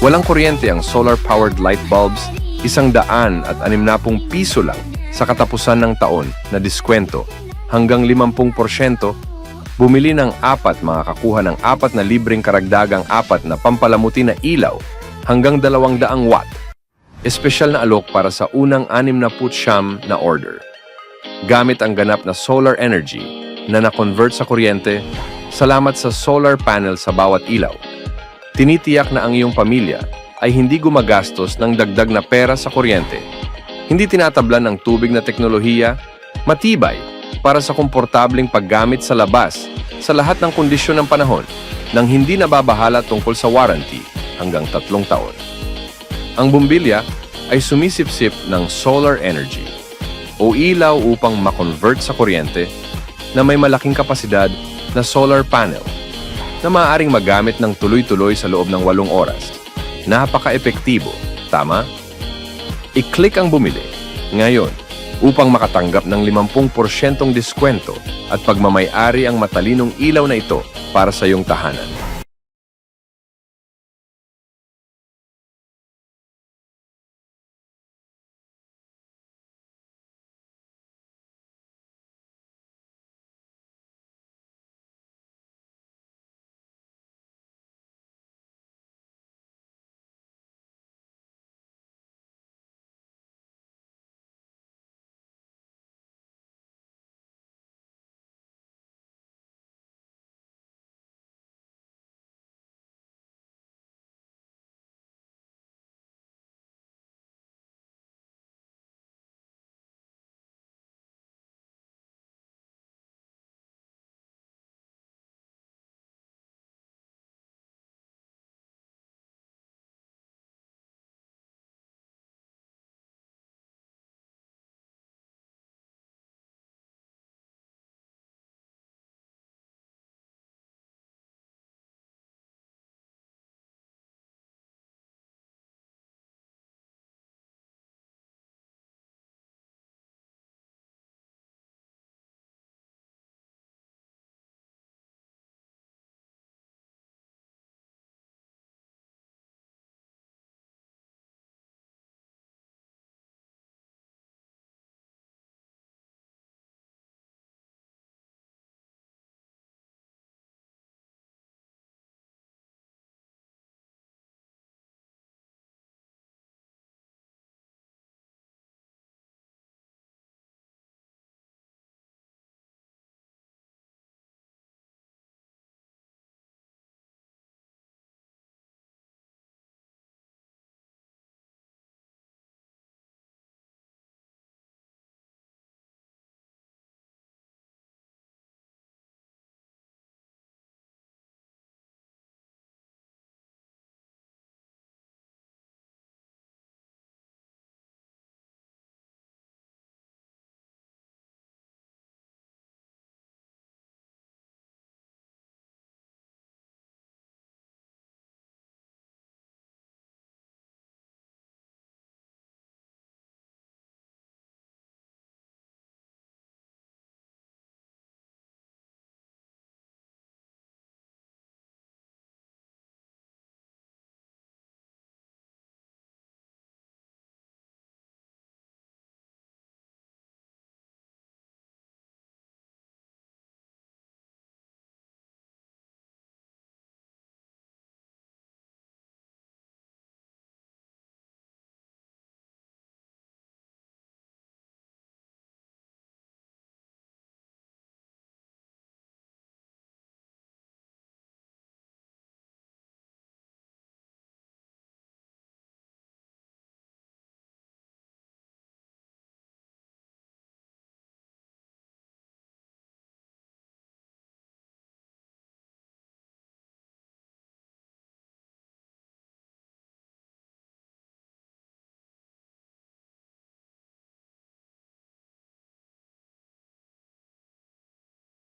Walang kuryente ang solar-powered light bulbs, 160 piso lang sa katapusan ng taon na diskwento hanggang 50%. Bumili ng 4, makakakuha ng 4 na libreng karagdagang 4 na pampalamuti na ilaw hanggang 200 watt. Espesyal na alok para sa unang 69 na order. Gamit ang ganap na solar energy na na-convert sa kuryente, salamat sa solar panel sa bawat ilaw. Tinitiyak na ang iyong pamilya ay hindi gumagastos ng dagdag na pera sa kuryente. Hindi tinatablan ng tubig na teknolohiya, matibay para sa komportableng paggamit sa labas sa lahat ng kondisyon ng panahon nang hindi nababahala tungkol sa warranty hanggang 3 taon. Ang bumbilya ay sumisipsip ng solar energy o ilaw upang makonvert sa kuryente na may malaking kapasidad na solar panel na maaaring magamit ng tuloy-tuloy sa loob ng 8 oras. Napaka-epektibo, tama? I-click ang bumili ngayon upang makatanggap ng 50% diskwento at pagmamay-ari ang matalinong ilaw na ito para sa iyong tahanan.